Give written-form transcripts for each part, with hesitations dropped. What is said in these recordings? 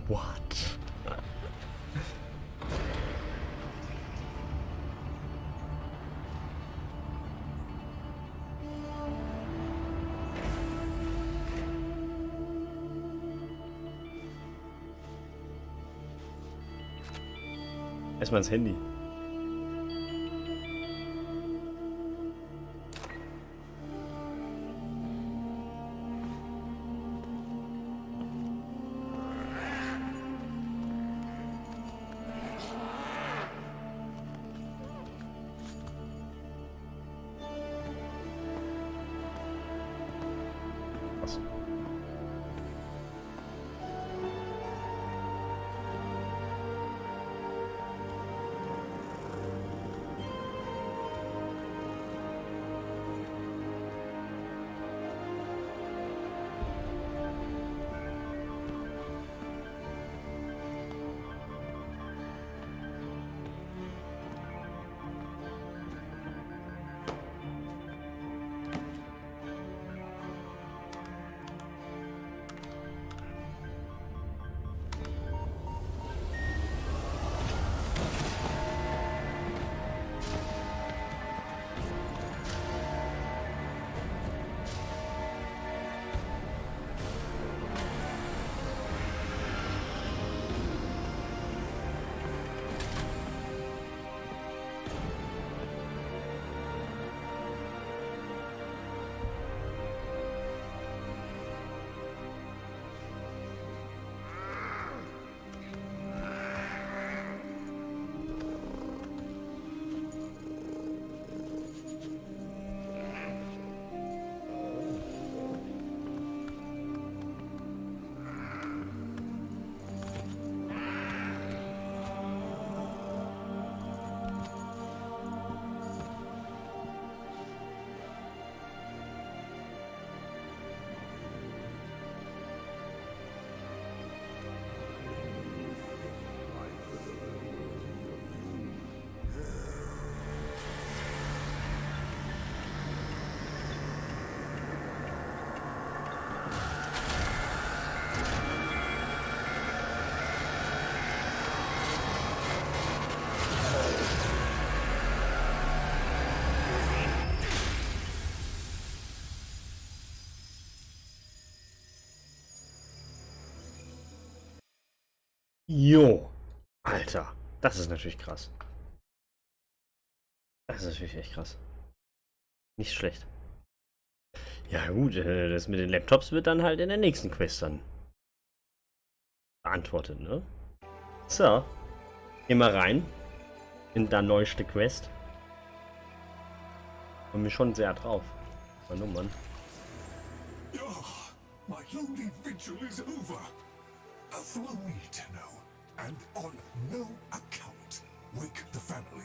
What? Erstmal ins Handy. Was? Jo, Alter, das ist natürlich krass. Das ist natürlich echt krass. Nicht schlecht. Ja gut, das mit den Laptops wird dann halt in der nächsten Quest dann beantwortet, ne? So, gehen wir rein in der neueste Quest. Bin mir schon sehr drauf. Mann, oh Mann. Oh, my lonely vigil is over. Allow me to know, and on no account wake the family.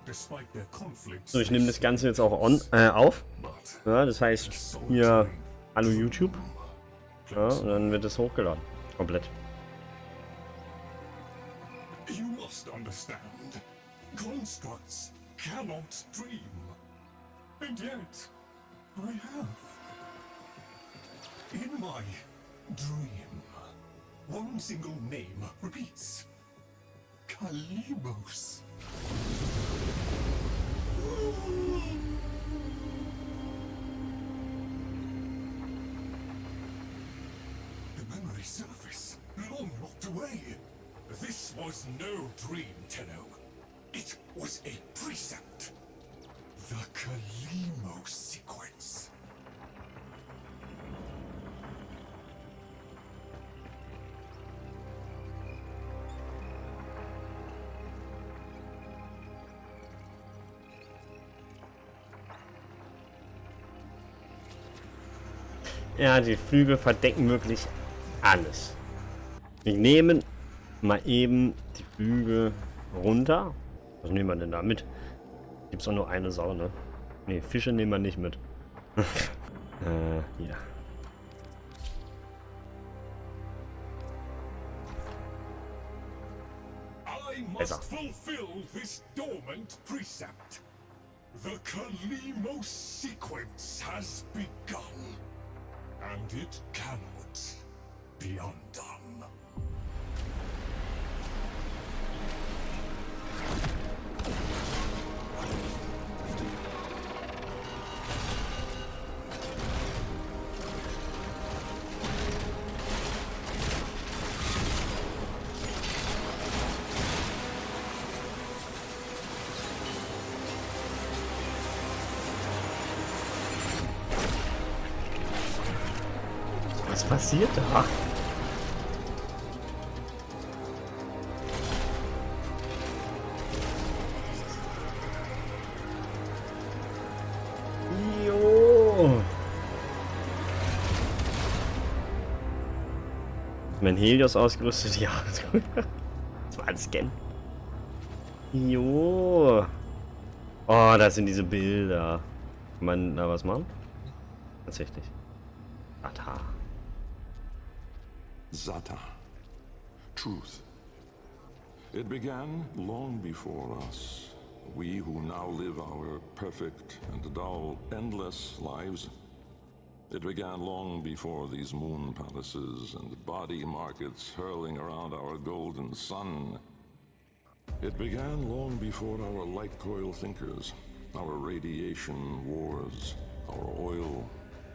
Despite their conflicts. So, ich nehme das Ganze jetzt auch auf. Ja, das heißt hier Hallo YouTube. Ja, und dann wird es hochgeladen. Komplett. You must understand. Constructs cannot dream. And yet, I have. In my dream, one single name repeats. Kalimos. The memory surface, long locked away. This was no dream, Tenno. It was a precept. The Kalimos sequence. Ja, die Flügel verdecken wirklich alles. Wir nehmen mal eben die Flügel runter. Was nehmen wir denn da mit? Gibt's auch nur eine Sau, ne? Ne, Fische nehmen wir nicht mit. Hier. I must fulfill this dormant precept. The Kalimos sequence has begun, and it cannot be undone. Was passiert da? Jo. Mein Helios ausgerüstet, ja. Das war ein Scan. Jo. Oh, das sind diese Bilder. Kann man da was machen? Tatsächlich. Ata. Zata. Truth. It began long before us. We who now live our perfect and dull, endless lives. It began long before these moon palaces and body markets hurling around our golden sun. It began long before our light coil thinkers, our radiation wars, our oil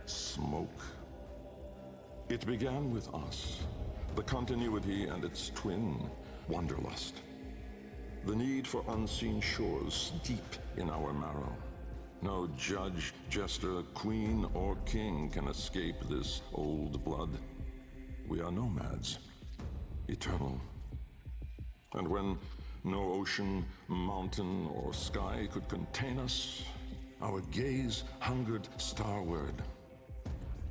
smoke. It began with us, the continuity and its twin, wanderlust. The need for unseen shores deep in our marrow. No judge, jester, queen, or king can escape this old blood. We are nomads, eternal. And when no ocean, mountain, or sky could contain us, our gaze hungered starward.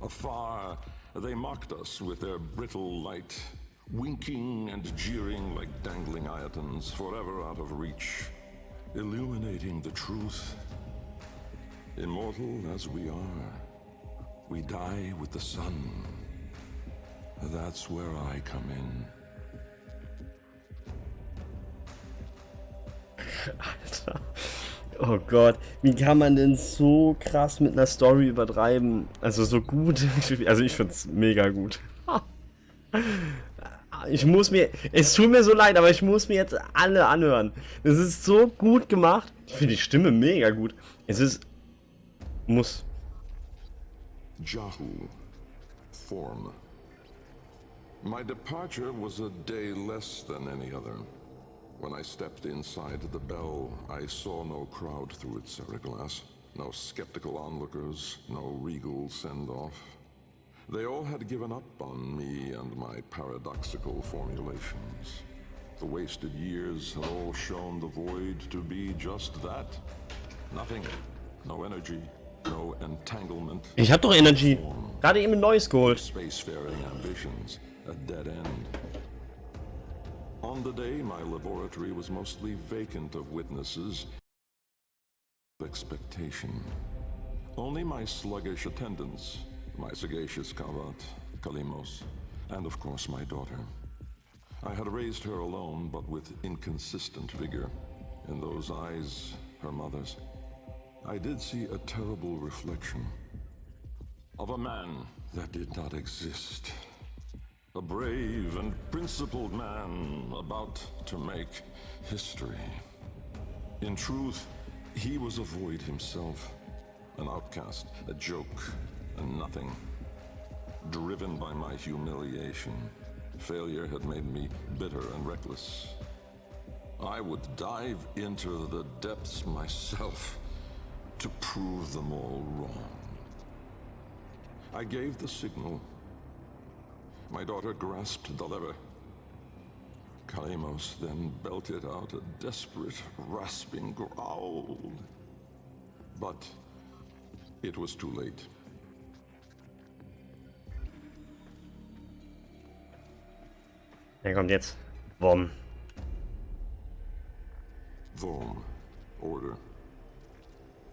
Afar, they mocked us with their brittle light, winking and jeering like dangling iotons, forever out of reach, illuminating the truth. Immortal as we are, we die with the sun. That's where I come in. Alter. Oh Gott, wie kann man denn so krass mit einer Story übertreiben? Also so gut. Also ich find's mega gut. Ich muss mir, es tut mir so leid, aber ich muss mir jetzt alle anhören. Das ist so gut gemacht. Ich finde die Stimme mega gut. Es ist, muss. Jahu. Form. My departure was a day less than any other. When I stepped inside the bell, I saw no crowd through its glass, no skeptical onlookers, no regal send-off. They all had given up on me and my paradoxical formulations. The wasted years had all shown the void to be just that. Nothing. No energy. No entanglement. Ich hab doch Energy. Gerade eben ein neues geholt. Spacefaring ambitions. A dead end. On the day, my laboratory was mostly vacant of witnesses. Expectation. Only my sluggish attendants, my sagacious Kavat, Kalimos, and of course my daughter. I had raised her alone, but with inconsistent vigor. In those eyes, her mother's, I did see a terrible reflection of a man that did not exist. A brave and principled man about to make history. In truth, he was a void himself, an outcast, a joke, a nothing. Driven by my humiliation, failure had made me bitter and reckless. I would dive into the depths myself to prove them all wrong. I gave the signal. My daughter grasped the lever. Kalimos then belted out a desperate, rasping growl. But it was too late. Wer kommt jetzt? Wom. Vom. Order.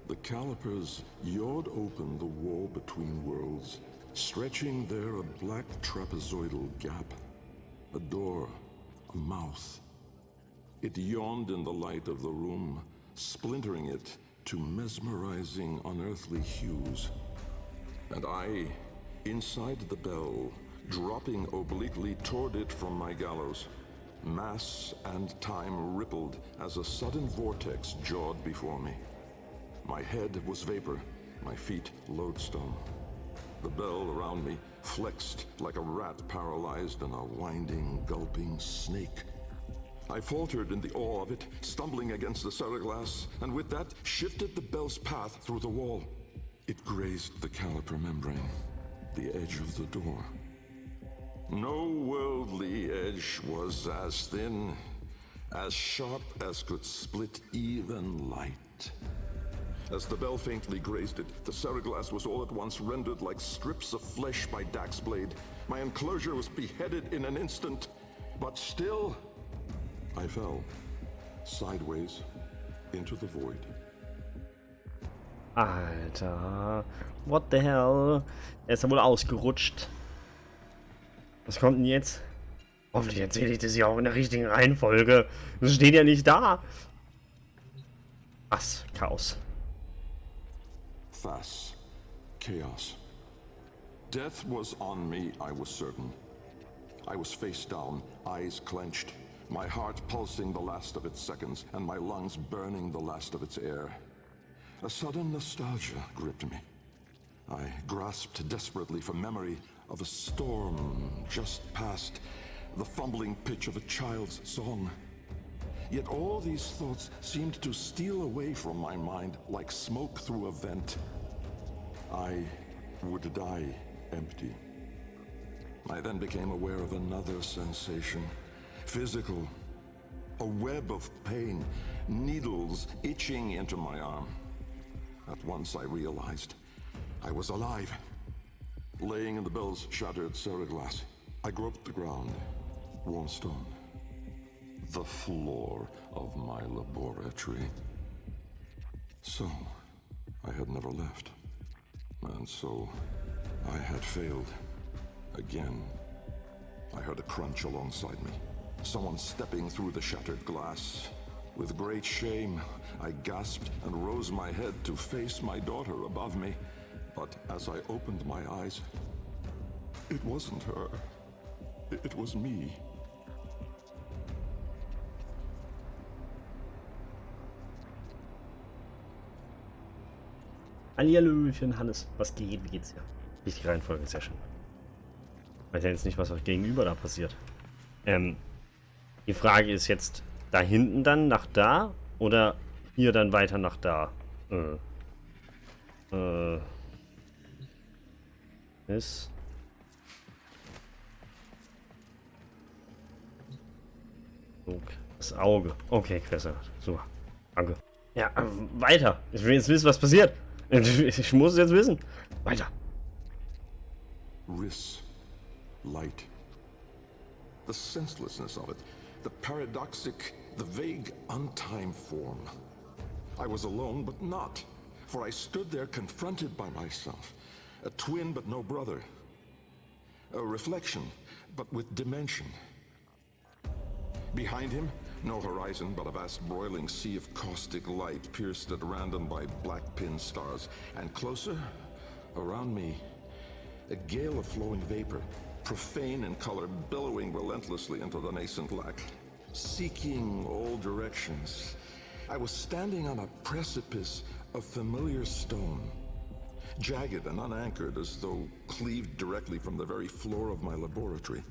The calipers yawed open the wall between worlds, stretching there a black trapezoidal gap. A door, a mouth. It yawned in the light of the room, splintering it to mesmerizing, unearthly hues. And I, inside the bell, dropping obliquely toward it from my gallows. Mass and time rippled as a sudden vortex jawed before me. My head was vapor, my feet lodestone. The bell around me flexed like a rat paralyzed in a winding, gulping snake. I faltered in the awe of it, stumbling against the ceraglass, and with that shifted the bell's path through the wall. It grazed the caliper membrane, the edge of the door. No worldly edge was as thin, as sharp as could split even light. As the bell faintly grazed it, the seriglass was all at once rendered like strips of flesh by Dak's blade. My enclosure was beheaded in an instant, but still, I fell, sideways, into the void. Alter, what the hell? Er ist ja wohl ausgerutscht. Was kommt denn jetzt? Hoffentlich erzähle ich das ja auch in der richtigen Reihenfolge. Das steht ja nicht da. Was? Chaos. Thus, chaos. Death was on me, I was certain. I was face down, eyes clenched, my heart pulsing the last of its seconds, and my lungs burning the last of its air. A sudden nostalgia gripped me. I grasped desperately for memory of a storm just past, the fumbling pitch of a child's song. Yet all these thoughts seemed to steal away from my mind like smoke through a vent. I would die empty. I then became aware of another sensation, physical, a web of pain, needles itching into my arm. At once I realized I was alive. Laying in the bell's shattered seriglass, I groped the ground, warm stone, the floor of my laboratory. So, I had never left. And so, I had failed. Again. I heard a crunch alongside me. Someone stepping through the shattered glass. With great shame, I gasped and rose my head to face my daughter above me. But as I opened my eyes, it wasn't her. It was me. Hallihallöchen, Hannes. Was geht? Wie geht's dir? Richtige Reihenfolge, sehr schön. Ich weiß ja jetzt nicht, was euch gegenüber da passiert. Die Frage ist jetzt, da hinten dann nach da oder hier dann weiter nach da? Ist. Okay. Das Auge. Okay, besser. Super. Danke. Ja, weiter. Ich will jetzt wissen, was passiert. Ich muss es jetzt wissen. Weiter. Riss. Light. The senselessness of it. The paradoxic, the vague, untimed form. I was alone, but not. For I stood there confronted by myself. A twin, but no brother. A reflection, but with dimension. Behind him, no horizon, but a vast broiling sea of caustic light pierced at random by black pin stars. And closer, around me, a gale of flowing vapor, profane in color, billowing relentlessly into the nascent lack, seeking all directions. I was standing on a precipice of familiar stone, jagged and unanchored as though cleaved directly from the very floor of my laboratory.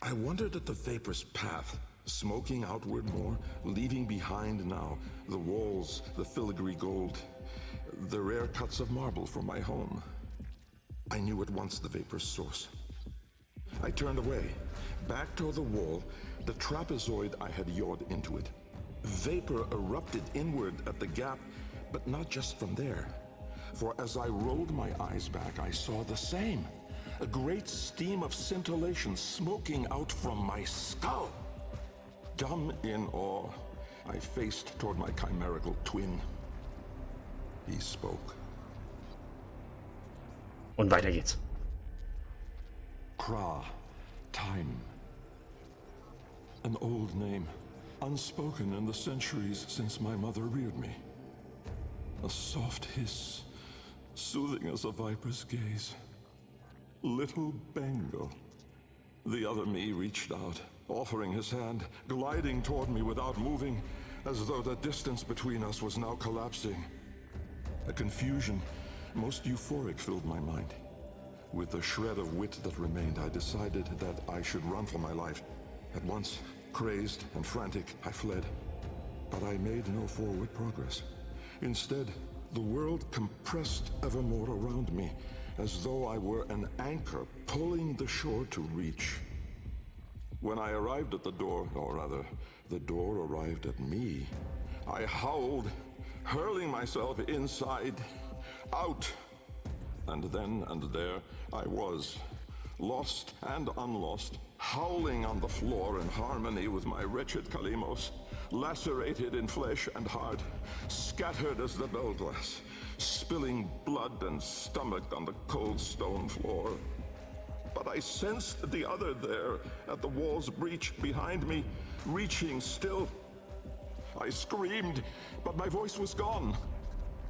I wondered at the vapor's path, smoking outward more, leaving behind now the walls, the filigree gold, the rare cuts of marble from my home. I knew at once the vapor's source. I turned away, back toward the wall, the trapezoid I had yawed into it. Vapor erupted inward at the gap, but not just from there. For as I rolled my eyes back, I saw the same. A great steam of scintillation smoking out from my skull. Dumb in awe, I faced toward my chimerical twin. He spoke. Und weiter geht's. Kra, time. An old name, unspoken in the centuries since my mother reared me. A soft hiss, soothing as a viper's gaze. Little Bengal. The other me reached out, offering his hand, gliding toward me without moving, as though the distance between us was now collapsing. A confusion, most euphoric, filled my mind. With the shred of wit that remained, I decided that I should run for my life. At once, crazed and frantic, I fled. But I made no forward progress. Instead, the world compressed ever more around me, as though I were an anchor pulling the shore to reach. When I arrived at the door, or rather, the door arrived at me, I howled, hurling myself inside, out. And then and there I was, lost and unlost, howling on the floor in harmony with my wretched Kalimos, lacerated in flesh and heart, scattered as the bell glass, spilling blood and stomach on the cold stone floor. But I sensed the other there, at the wall's breach behind me, reaching still. I screamed, but my voice was gone.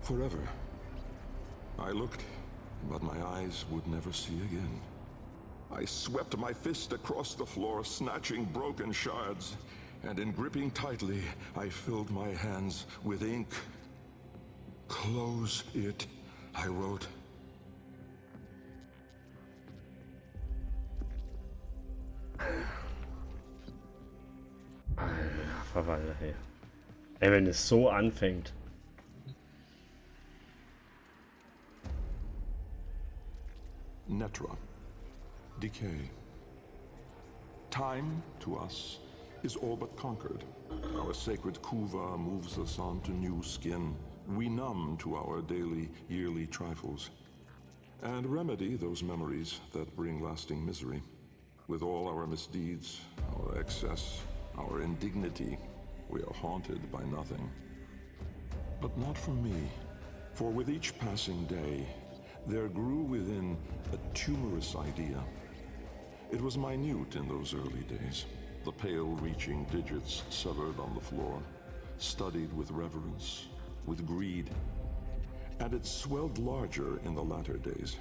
Forever. I looked, but my eyes would never see again. I swept my fist across the floor, snatching broken shards, and in gripping tightly, I filled my hands with ink. Close it, I wrote. Alter Verwalter, hey. Ey, wenn es so anfängt. Netra. Decay. Time, to us, is all but conquered. Our sacred kuva moves us on to new skin. We numb to our daily, yearly trifles, and remedy those memories that bring lasting misery. With all our misdeeds, our excess, our indignity, we are haunted by nothing. But not for me, for with each passing day, there grew within a tumorous idea. It was minute in those early days, the pale-reaching digits severed on the floor, studied with reverence, with greed. And it swelled larger in the latter days.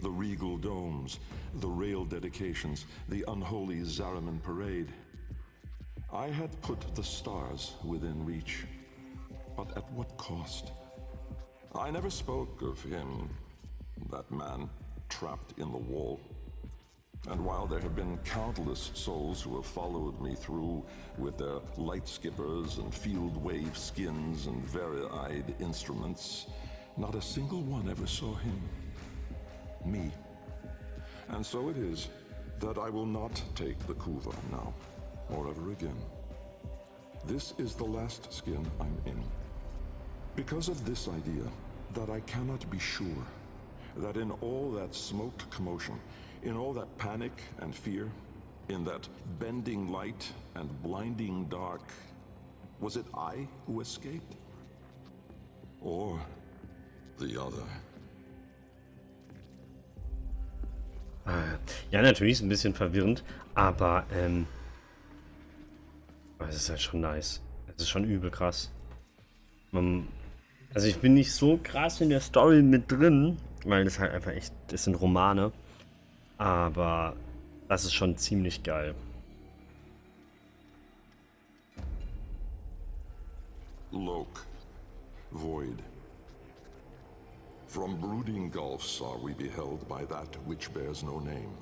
The regal domes, the rail dedications, the unholy Zariman parade. I had put the stars within reach, but at what cost? I never spoke of him, that man trapped in the wall. And while there have been countless souls who have followed me through with their light skippers and field wave skins and very-eyed instruments, not a single one ever saw him. Me. And so it is that I will not take the kuva now, or ever again. This is the last skin I'm in. Because of this idea, that I cannot be sure that in all that smoked commotion, in all that panic and fear, in that bending light and blinding dark, was it I who escaped? Or the other? Ja, natürlich ist ein bisschen verwirrend, aber es ist halt schon nice. Es ist schon übel krass. Also ich bin nicht so krass in der Story mit drin, weil das halt einfach echt, das sind Romane. Aber das ist schon ziemlich geil. Loke, void. From brooding gulfs are we beheld by that which bears no name.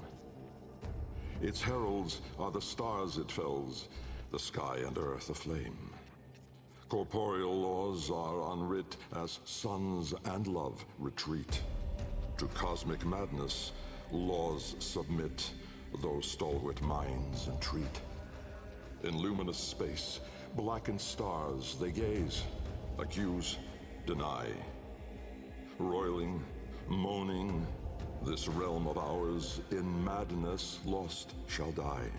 Its heralds are the stars it fells, the sky and earth aflame. Corporeal laws are unwrit as suns and love retreat. To cosmic madness, laws submit, though stalwart minds entreat. In luminous space, blackened stars they gaze, accuse, deny. Roiling, moaning, this realm of ours in madness lost shall die.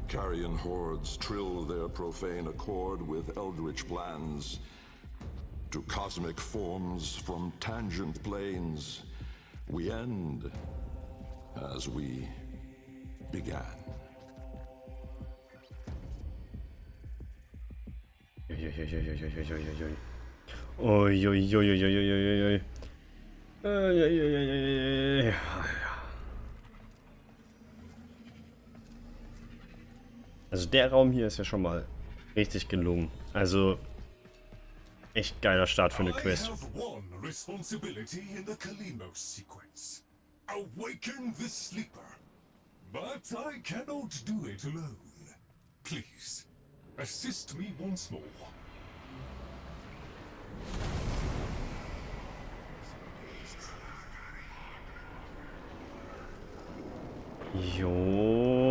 Carrion hordes trill their profane accord with eldritch plans. To cosmic forms from tangent planes, we end as we began. Also der Raum hier ist ja schon mal richtig gelungen. Also echt geiler Start für eine Quest. I have one responsibility in the Kalimos sequence. Awaken the sleeper. But I cannot do it alone. Please, assist me once more. Jo.